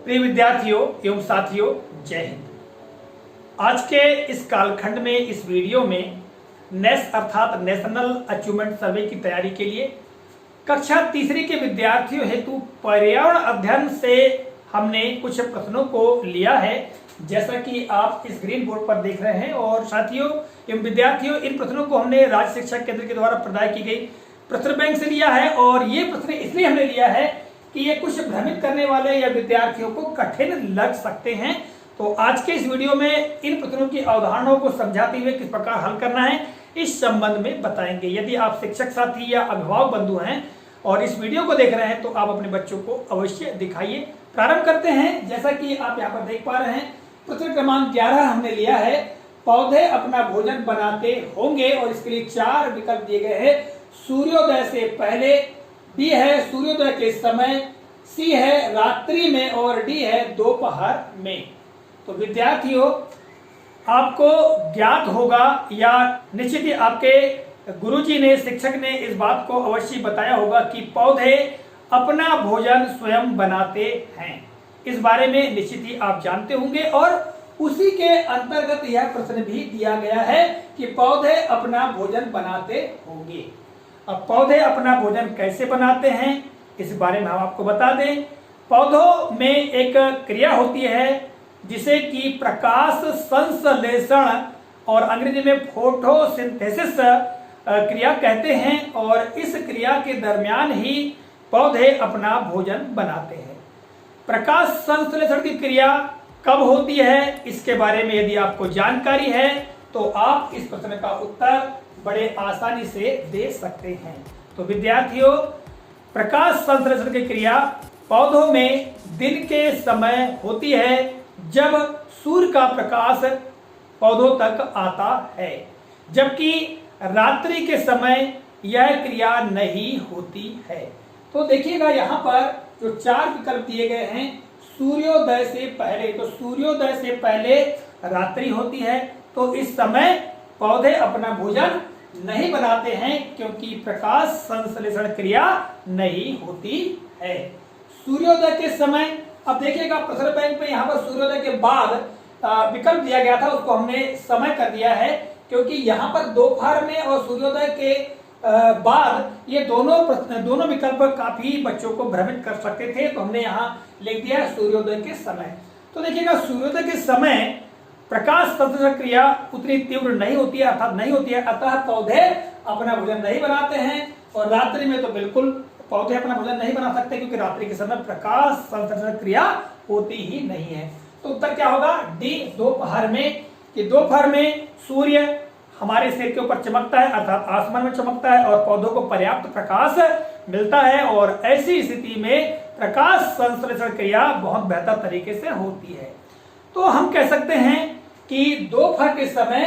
प्रिय विद्यार्थियों एवं साथियों, जय हिंद। आज के इस कालखंड में इस वीडियो में नेस अर्थात नेशनल अचीवमेंट सर्वे की तैयारी के लिए कक्षा तीसरी के विद्यार्थियों हेतु पर्यावरण अध्ययन से हमने कुछ प्रश्नों को लिया है, जैसा कि आप इस ग्रीन बोर्ड पर देख रहे हैं। और साथियों एवं विद्यार्थियों, इन प्रश्नों को हमने राज्य शिक्षा केंद्र के द्वारा प्रदान की गई प्रश्न बैंक से लिया है। और ये प्रश्न इसलिए हमने लिया है कि ये कुछ भ्रमित करने वाले या विद्यार्थियों को कठिन लग सकते हैं। तो आज के इस वीडियो में इन प्रश्नों की अवधारणाओं को समझाते हुए किस प्रकार हल करना है इस संबंध में बताएंगे। यदि आप शिक्षक साथी या अभिभावक बंधु हैं और इस वीडियो को देख रहे हैं तो आप अपने बच्चों को अवश्य दिखाइए। प्रारंभ करते हैं। जैसा कि आप यहाँ पर देख पा रहे हैं, प्रश्न क्रमांक 11 हमने लिया है, पौधे अपना भोजन बनाते होंगे। और इसके लिए 4 विकल्प दिए गए हैं। सूर्योदय से पहले, बी है सूर्योदय के समय, सी है रात्रि में और डी है दोपहर में। तो विद्यार्थियों, आपको ज्ञात होगा या निश्चित ही आपके गुरुजी ने, शिक्षक ने इस बात को अवश्य बताया होगा कि पौधे अपना भोजन स्वयं बनाते हैं। इस बारे में निश्चित ही आप जानते होंगे और उसी के अंतर्गत यह प्रश्न भी दिया गया है कि पौधे अपना भोजन बनाते होंगे। अब पौधे अपना भोजन कैसे बनाते हैं इस बारे में हम आपको बता दें। पौधों में एक क्रिया होती है जिसे कि प्रकाश संश्लेषण और अंग्रेजी में फोटोसिंथेसिस क्रिया कहते हैं। और इस क्रिया के दरमियान ही पौधे अपना भोजन बनाते हैं। प्रकाश संश्लेषण की क्रिया कब होती है इसके बारे में यदि आपको जानकारी है तो आप इस प्रश्न का उत्तर बड़े आसानी से दे सकते हैं। तो विद्यार्थियों, प्रकाश संश्लेषण की क्रिया पौधों में दिन के समय होती है जब सूर्य का प्रकाश पौधों तक आता है, जबकि रात्रि के समय यह क्रिया नहीं होती है। तो देखिएगा यहाँ पर जो 4 विकल्प दिए गए हैं, सूर्योदय से पहले, तो सूर्योदय से पहले रात्रि होती है, तो इस समय पौधे अपना भोजन नहीं बनाते हैं क्योंकि प्रकाश संश्लेषण क्रिया नहीं होती है। सूर्योदय के समय, अब देखिएगा प्रश्न बैंक में यहाँ पर सूर्योदय के बाद विकल्प दिया गया था, उसको हमने समय कर दिया है क्योंकि यहाँ पर दोपहर में और सूर्योदय के बाद ये दोनों विकल्प काफी बच्चों को भ्रमित कर सकते थे। तो हमने यहाँ लिख दिया सूर्योदय के समय। तो देखिएगा सूर्योदय के समय प्रकाश संश्लेषण क्रिया उतनी तीव्र नहीं होती है, अर्थात नहीं होती है, अतः पौधे अपना भोजन नहीं बनाते हैं। और रात्रि में तो बिल्कुल पौधे अपना भोजन नहीं बना सकते क्योंकि रात्रि के समय प्रकाश संश्लेषण क्रिया होती ही नहीं है। तो उत्तर क्या होगा? डी, दोपहर में। कि दोपहर में सूर्य हमारे सिर के ऊपर चमकता है, अर्थात आसमान में चमकता है और पौधों को पर्याप्त प्रकाश मिलता है और ऐसी स्थिति में प्रकाश संश्लेषण क्रिया बहुत बेहतर तरीके से होती है। तो हम कह सकते हैं कि दोपहर के समय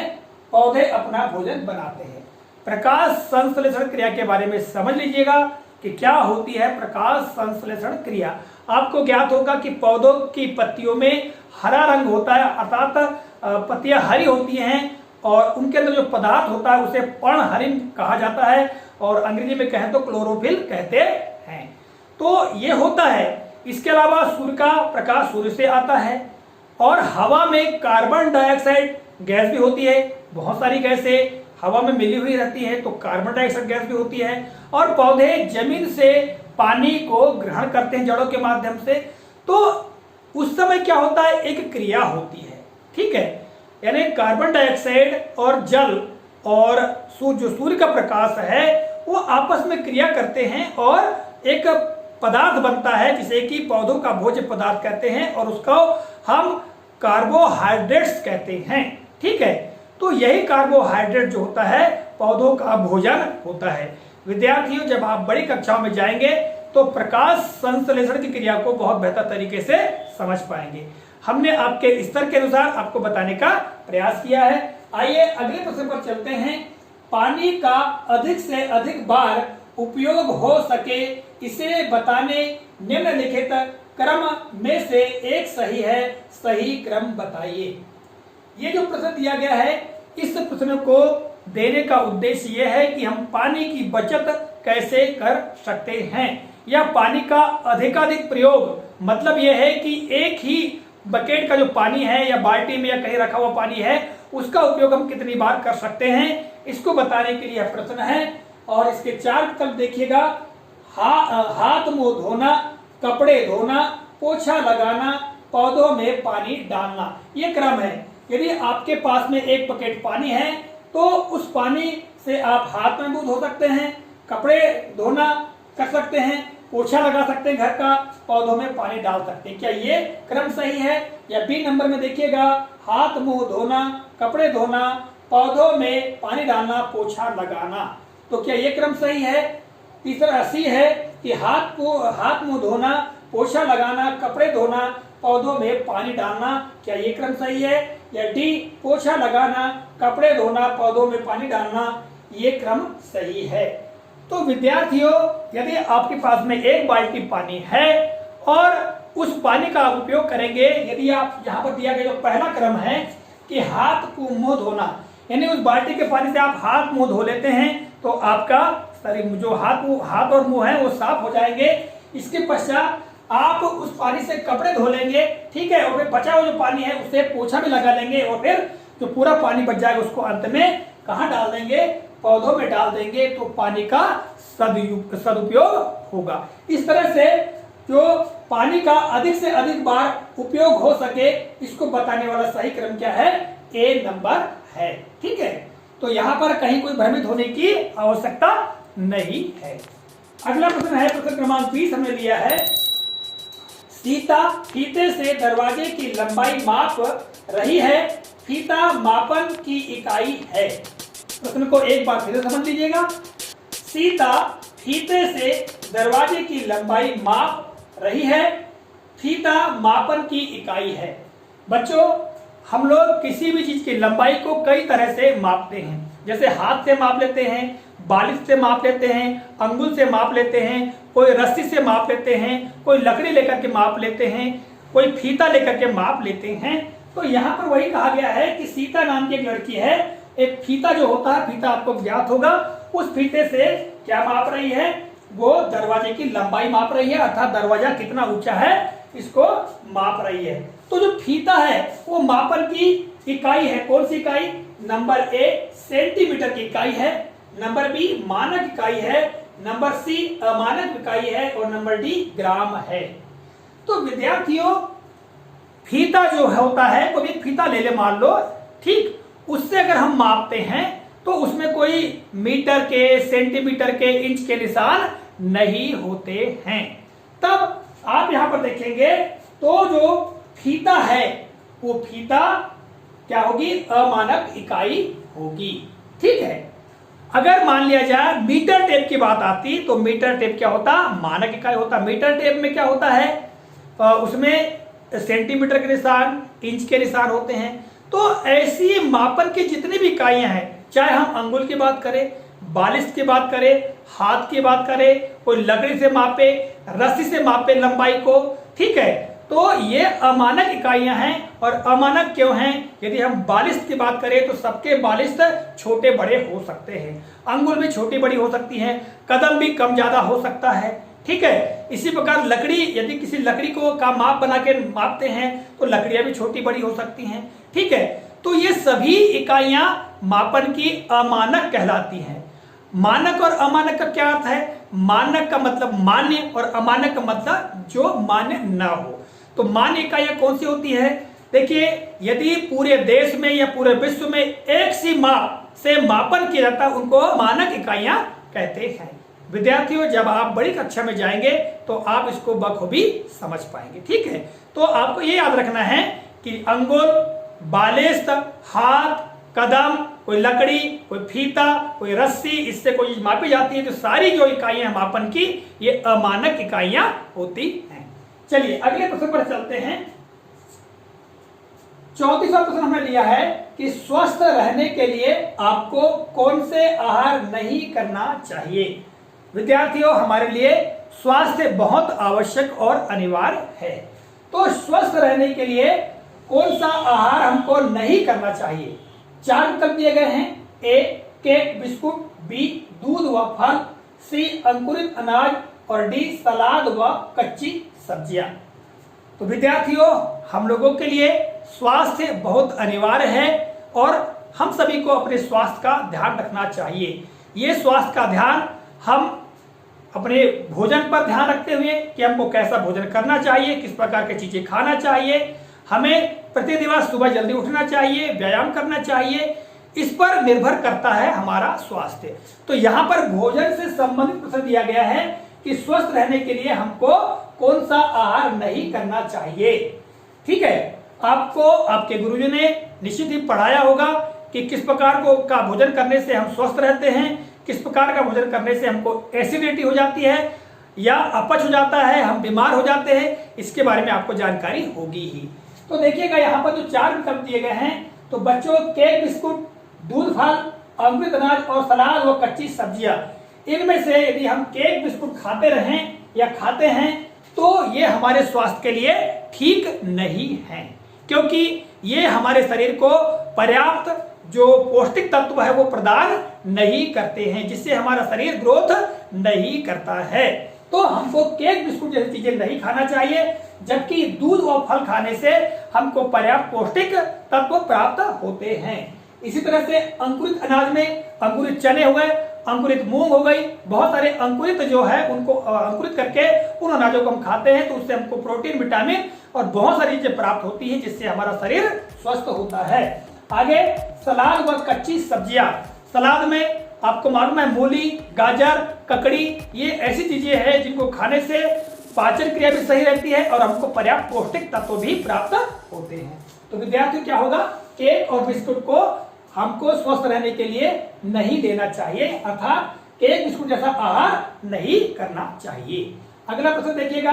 पौधे अपना भोजन बनाते हैं। प्रकाश संश्लेषण क्रिया के बारे में समझ लीजिएगा कि क्या होती है प्रकाश संश्लेषण क्रिया। आपको ज्ञात होगा कि पौधों की पत्तियों में हरा रंग होता है, अर्थात पत्तियां हरी होती हैं और उनके अंदर जो पदार्थ होता है उसे पर्णहरित कहा जाता है और अंग्रेजी में कहें तो क्लोरोफिल कहते हैं। तो ये होता है। इसके अलावा सूर्य का प्रकाश सूर्य से आता है और हवा में कार्बन डाइऑक्साइड गैस भी होती है। बहुत सारी गैसें हवा में मिली हुई रहती है, तो कार्बन डाइऑक्साइड गैस भी होती है। और पौधे जमीन से पानी को ग्रहण करते हैं जड़ों के माध्यम से। तो उस समय क्या होता है, एक क्रिया होती है, ठीक है, यानी कार्बन डाइऑक्साइड और जल और जो सूर्य का प्रकाश है वो आपस में क्रिया करते हैं और एक पदार्थ बनता है जिसे कि पौधों का भोज्य पदार्थ कहते हैं और उसको हम कार्बोहाइड्रेट्स कहते हैं, ठीक है। तो यही कार्बोहाइड्रेट जो होता है पौधों का भोजन होता है। विद्यार्थियों, जब आप बड़ी कक्षाओं में जाएंगे तो प्रकाश संश्लेषण की क्रिया को बहुत बेहतर तरीके से समझ पाएंगे। हमने आपके स्तर के अनुसार आपको बताने का प्रयास किया है। आइए अगले प्रश्न पर चलते हैं। पानी का अधिक से अधिक बार उपयोग हो सके इसे बताने निम्नलिखित क्रम में से एक सही है, सही क्रम बताइए। ये जो प्रश्न दिया गया है, इस प्रश्न को देने का उद्देश्य यह है कि हम पानी की बचत कैसे कर सकते हैं। या पानी का अधिकाधिक प्रयोग, मतलब यह है कि एक ही बकेट का जो पानी है या बाल्टी में या कहीं रखा हुआ पानी है उसका उपयोग हम कितनी बार कर सकते हैं, इसको बताने के लिए यह प्रश्न है। और इसके 4 विकल्प देखिएगा। हाथ मुंह धोना, कपड़े धोना, पोछा लगाना, पौधों में पानी डालना, ये क्रम है। यदि आपके पास में एक बकेट पानी है तो उस पानी से आप हाथ में मुंह धो सकते हैं, कपड़े धोना कर सकते हैं, पोछा लगा सकते हैं घर का, पौधों में पानी डाल सकते हैं। क्या ये क्रम सही है? या बी नंबर में देखिएगा, हाथ मुंह धोना, कपड़े धोना, पौधों में पानी डालना, पोछा लगाना, तो क्या ये क्रम सही है? तीसरा सी है कि हाथ मुंह धोना, पोछा लगाना, कपड़े धोना, पौधों में पानी डालना, क्या ये क्रम सही है? या डी पोछा लगाना, कपड़े धोना, पौधों में पानी डालना, ये क्रम सही है। तो विद्यार्थियों, यदि आपके पास में एक बाल्टी पानी है और उस पानी का आप उपयोग करेंगे, यदि आप यहाँ पर दिया गया जो पहला क्रम है कि हाथ को मुंह धोना, यानी उस बाल्टी के पानी से आप हाथ मुंह धो लेते हैं तो आपका शरीर जो हाथ और मुंह है वो साफ हो जाएंगे। इसके पश्चात आप उस पानी से कपड़े धो लेंगे, ठीक है, और फिर बचा हुआ जो पानी है उससे पोछा भी लगा लेंगे और फिर जो पूरा पानी बच जाएगा उसको अंत में कहाँ डाल देंगे? पौधों में डाल देंगे, तो पानी का सदुपयोग होगा। इस तरह से जो पानी का अधिक से अधिक बार उपयोग हो सके, इसको बताने वाला सही क्रम क्या है? ए नंबर है, ठीक है। तो यहाँ पर कहीं कोई भ्रमित होने की आवश्यकता नहीं है। अगला प्रश्न है, प्रश्न क्रमांक 20 हमने लिया है, सीता फीते से दरवाजे की लंबाई माप रही है, फीता मापन की इकाई है। प्रश्न को एक बार फिर समझ लीजिएगा। सीता फीते से दरवाजे की लंबाई माप रही है, फीता मापन की इकाई है। बच्चों, हम लोग किसी भी चीज की लंबाई को कई तरह से मापते हैं, जैसे हाथ से माप लेते हैं, बालिश से माप लेते हैं, अंगुल से माप लेते हैं, कोई रस्सी से माप लेते हैं, कोई लकड़ी लेकर के माप लेते हैं, कोई फीता लेकर के माप लेते हैं। तो यहाँ पर वही कहा गया है कि सीता नाम की एक लड़की है, एक फीता जो होता है, फीता आपको ज्ञात होगा, उस फीते से क्या माप रही है? वो दरवाजे की लंबाई माप रही है, अर्थात दरवाजा कितना ऊंचा है इसको माप रही है। तो जो फीता है वो मापन की इकाई है। कौन सी इकाई? नंबर ए सेंटीमीटर की इकाई है, नंबर बी मानक इकाई है, नंबर सी अमानक इकाई है और नंबर डी ग्राम है। तो विद्यार्थियों, फीता जो होता है, कोई एक फीता ले ले मान लो, ठीक, उससे अगर हम मापते हैं तो उसमें कोई मीटर के, सेंटीमीटर के, इंच के निशान नहीं होते हैं। तब आप यहां पर देखेंगे तो जो फीता है वो फीता क्या होगी? अमानक इकाई होगी, ठीक है। अगर मान लिया जाए मीटर टेप की बात आती तो मीटर टेप क्या होता? मानक इकाई होता। मीटर टेप में क्या होता है? उसमें सेंटीमीटर के निशान, इंच के निशान होते हैं। तो ऐसी मापन की जितनी भी इकाइयां हैं, चाहे हम अंगुल की बात करें, बालिश की बात करें, हाथ की बात करें, कोई लकड़ी से मापे, रस्सी से मापे लंबाई को, ठीक है, तो ये अमानक इकाइयां हैं। और अमानक क्यों हैं? यदि हम बालिश की बात करें तो सबके बालिश छोटे बड़े हो सकते हैं, अंगुल भी छोटी बड़ी हो सकती हैं, कदम भी कम ज्यादा हो सकता है, ठीक है। इसी प्रकार लकड़ी, यदि किसी लकड़ी को का माप बना के मापते हैं तो लकड़ियां भी छोटी बड़ी हो सकती हैं, ठीक है। तो ये सभी इकाइयां मापन की अमानक कहलाती हैं। मानक और अमानक का क्या अर्थ है? मानक का मतलब मान्य और अमानक का मतलब जो मान्य ना हो। तो मान्य इकाइयां कौन सी होती है? देखिए, यदि पूरे देश में या पूरे विश्व में एक सी माप से मापन किया जाता है उनको मानक इकाइयां कहते हैं। विद्यार्थियों, जब आप बड़ी कक्षा में जाएंगे तो आप इसको बखूबी समझ पाएंगे, ठीक है। तो आपको ये याद रखना है कि अंगुल, बालिश, हाथ, कदम, कोई लकड़ी, कोई फीता, कोई रस्सी, इससे कोई चीज मापी जाती है, तो सारी जो इकाइयां मापन की ये अमानक इकाइयां होती हैं। चलिए अगले प्रश्न पर चलते हैं। 34वां प्रश्न हमने लिया है कि स्वस्थ रहने के लिए आपको कौन से आहार नहीं करना चाहिए। विद्यार्थियों, हमारे लिए स्वास्थ्य बहुत आवश्यक और अनिवार्य है। तो स्वस्थ रहने के लिए कौन सा आहार हमको नहीं करना चाहिए? 4 विकल्प दिए गए हैं। ए केक बिस्कुट, बी दूध व फल, सी अंकुरित अनाज, और डी सलाद व कच्ची सब्जियां। तो विद्यार्थियों, हम लोगों के लिए स्वास्थ्य बहुत अनिवार्य है और हम सभी को अपने स्वास्थ्य का ध्यान रखना चाहिए। ये स्वास्थ्य का ध्यान हम अपने भोजन पर ध्यान रखते हुए कि हमको कैसा भोजन करना चाहिए, किस प्रकार की चीजें खाना चाहिए, हमें प्रतिदिवस सुबह जल्दी उठना चाहिए, व्यायाम करना चाहिए, इस पर निर्भर करता है हमारा स्वास्थ्य। तो यहाँ पर भोजन से संबंधित प्रश्न दिया गया है कि स्वस्थ रहने के लिए हमको कौन सा आहार नहीं करना चाहिए। ठीक है, आपको आपके गुरुजी ने निश्चित ही पढ़ाया होगा कि किस प्रकार का भोजन करने से हम स्वस्थ रहते हैं, किस प्रकार का भोजन करने से हमको एसिडिटी हो जाती है या अपच हो जाता है, हम बीमार हो जाते हैं, इसके बारे में आपको जानकारी होगी ही। तो देखिएगा यहाँ पर जो 4 विकल्प दिए गए हैं, तो बच्चों केक, बिस्कुट, दूध, फल, अंकुरित अनाज और सलाद व कच्ची सब्जियां, इनमें से यदि हम केक बिस्कुट खाते रहें या खाते हैं तो ये हमारे स्वास्थ्य के लिए ठीक नहीं है, क्योंकि ये हमारे शरीर को पर्याप्त जो पौष्टिक तत्व है वो प्रदान नहीं करते हैं, जिससे हमारा शरीर ग्रोथ नहीं करता है। तो हमको केक बिस्कुट जैसी चीजें नहीं खाना चाहिए, जबकि दूध और फल खाने से हमको पर्याप्त पौष्टिक तत्व प्राप्त होते हैं। इसी तरह से अंकुरित अनाज में अंकुरित चने हो गए, अंकुरित मूंग हो गई, बहुत सारे अंकुरित जो है उनको अंकुरित करके उन अनाजों को हम खाते हैं, तो उससे हमको प्रोटीन, विटामिन और बहुत सारी चीजें प्राप्त होती है, जिससे हमारा शरीर स्वस्थ होता है। आगे सलाद व कच्ची सब्जियां। सलाद में आपको मालूम है मूली, गाजर, ककड़ी, ये ऐसी चीजें हैं जिनको खाने से पाचन क्रिया भी सही रहती है और हमको पर्याप्त पौष्टिक तत्व भी प्राप्त होते हैं। तो विद्यार्थियों, क्या होगा, केक और बिस्कुट को हमको स्वस्थ रहने के लिए नहीं लेना चाहिए, अर्थात केक बिस्कुट जैसा आहार नहीं करना चाहिए। अगला प्रश्न देखिएगा,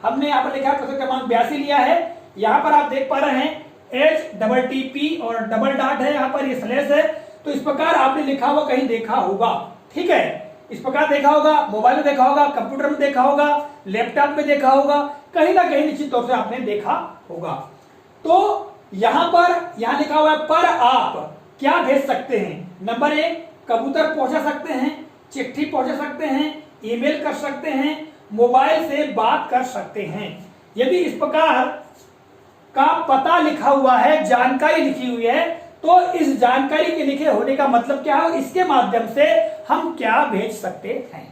हमने यहाँ पर लिखा प्रश्न क्रमांक 82 लिया है। यहाँ पर आप देख पा रहे हैं HTTP और डबल डॉट है, यहाँ पर ये स्लैश है, तो इस प्रकार आपने लिखा हुआ कहीं देखा होगा। ठीक है, इस प्रकार देखा होगा, मोबाइल में देखा होगा, कंप्यूटर में देखा होगा, लैपटॉप में देखा होगा, कहीं ना कहीं निश्चित तौर से आपने देखा होगा। तो यहाँ लिखा हुआ है पर आप क्या भेज सकते हैं। नंबर 1, कबूतर पहुंचा सकते हैं, चिट्ठी पहुंचा सकते हैं, ईमेल कर सकते हैं, मोबाइल से बात कर सकते हैं। यदि इस प्रकार का पता लिखा हुआ है, जानकारी लिखी हुई है, तो इस जानकारी के लिखे होने का मतलब क्या है, इसके माध्यम से हम क्या भेज सकते हैं।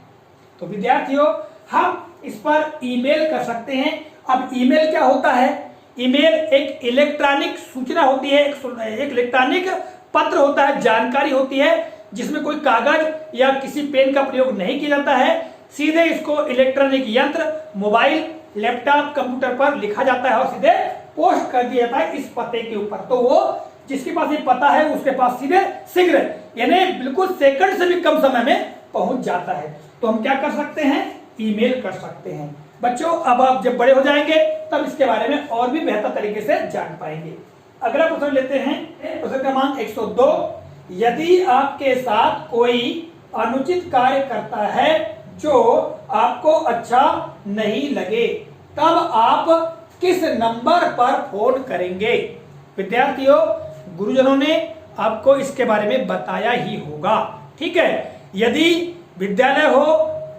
तो विद्यार्थियों, हम इस पर ईमेल कर सकते हैं। अब ईमेल क्या होता है, ईमेल एक इलेक्ट्रॉनिक सूचना होती है, एक इलेक्ट्रॉनिक पत्र होता है, जानकारी होती है, जिसमें कोई कागज या किसी पेन का प्रयोग नहीं किया जाता है। सीधे इसको इलेक्ट्रॉनिक यंत्र, मोबाइल, लैपटॉप, कंप्यूटर पर लिखा जाता है और सीधे पोस्ट कर दिया जाता है इस पते के ऊपर। तो वो जिसके पास ये पता है उसके पास सीधे शीघ्र, यानी बिल्कुल सेकंड से भी कम समय में पहुंच जाता है। तो हम क्या कर सकते हैं, ईमेल कर सकते हैं। बच्चों, अब आप जब बड़े हो जाएंगे तब इसके बारे में और भी बेहतर तरीके से जान पाएंगे। अगला प्रश्न लेते हैं, प्रश्न क्रमांक 102। यदि आपके साथ कोई अनुचित कार्य करता है जो आपको अच्छा नहीं लगे, तब आप किस नंबर पर फोन करेंगे। विद्यार्थियों, गुरुजनों ने आपको इसके बारे में बताया ही होगा। ठीक है, यदि विद्यालय हो,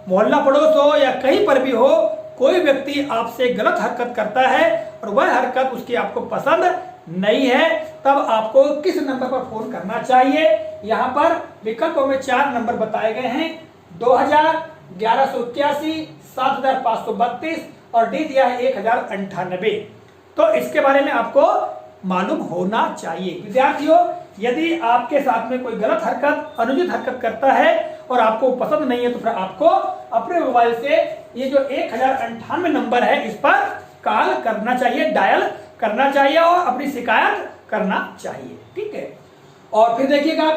मोहल्ला पड़ोस हो या कहीं पर भी हो, कोई व्यक्ति आपसे गलत हरकत करता है और वह हरकत उसकी आपको पसंद नहीं है, तब आपको किस नंबर पर फोन करना चाहिए। यहाँ पर विकल्पों में 4 नंबर बताए गए हैं, 2000, 1181, 7532 और डी दिया है 1098। तो इसके बारे में आपको मालूम होना चाहिए। विद्यार्थियों, यदि आपके साथ में कोई गलत हरकत, अनुचित हरकत करता है और आपको पसंद नहीं है, तो फिर आपको अपने मोबाइल से ये जो 1098 नंबर है इस पर कॉल करना चाहिए, डायल करना चाहिए और अपनी शिकायत करना चाहिए। ठीक है, और फिर देखिएगा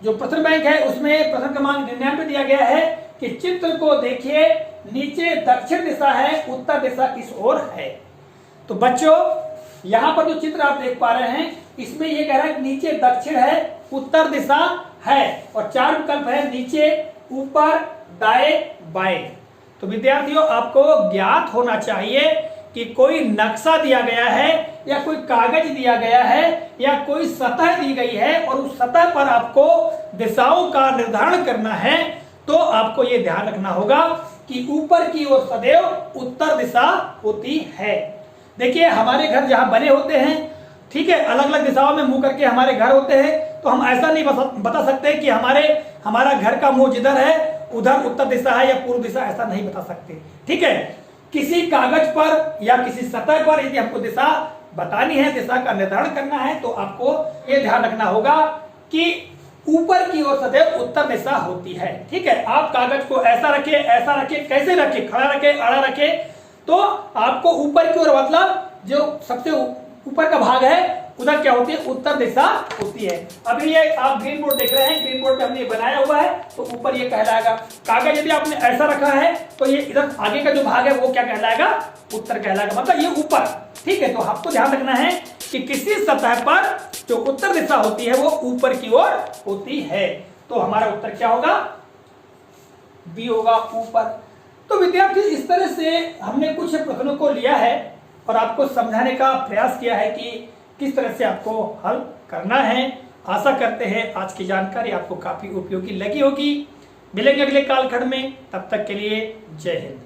जो प्रश्न बैंक है उसमें प्रश्न क्रमांक 99 दिया गया है कि चित्र को देखिए, नीचे दक्षिण दिशा है, उत्तर दिशा किस ओर है। तो बच्चों, यहाँ पर जो चित्र आप देख पा रहे हैं इसमें ये कह रहा है नीचे दक्षिण है, उत्तर दिशा है और 4 विकल्प है, नीचे, ऊपर, दाएं, बाएं। तो विद्यार्थियों, आपको ज्ञात होना चाहिए कि कोई नक्शा दिया गया है या कोई कागज दिया गया है या कोई सतह दी गई है और उस सतह पर आपको दिशाओं का निर्धारण करना है, तो आपको ये ध्यान रखना होगा कि ऊपर की ओर सदैव उत्तर दिशा होती है। देखिए हमारे घर जहां बने होते हैं, ठीक है, अलग अलग दिशाओं में मुंह करके हमारे घर होते हैं, तो हम ऐसा नहीं बता सकते कि हमारा घर का मुंह जिधर है उधर उत्तर दिशा है या पूर्व दिशा, ऐसा नहीं बता सकते। ठीक है, किसी कागज पर या किसी सतह पर यदि हमको दिशा बतानी है, दिशा का निर्धारण करना है, तो आपको यह ध्यान रखना होगा कि ऊपर की ओर सदैव उत्तर दिशा होती है। ठीक है, आप कागज को ऐसा रखे, कैसे रखे, खड़ा रखे, आड़ा रखे, तो आपको ऊपर की ओर मतलब जो सबसे ऊपर का भाग है उधर क्या होती है, उत्तर दिशा होती है। अभी ये आप ग्रीन बोर्ड देख रहे हैं, ग्रीन बोर्ड पे हमने बनाया हुआ है, तो ऊपर ये कहलाएगा। कागज यदि आपने ऐसा रखा है तो ये इधर आगे का जो भाग है वो क्या कहलाएगा, उत्तर कहलाएगा, मतलब ये ऊपर। ठीक है, तो आपको ध्यान रखना है कि किसी सतह पर जो उत्तर दिशा होती है वो ऊपर की ओर होती है। तो हमारा उत्तर क्या होगा, बी होगा, ऊपर। तो विद्यार्थी इस तरह से हमने कुछ प्रश्नों को लिया है और आपको समझाने का प्रयास किया है कि किस तरह से आपको हल करना है। आशा करते हैं आज की जानकारी आपको काफी उपयोगी लगी होगी। मिलेंगे अगले कालखंड में, तब तक के लिए जय हिंद।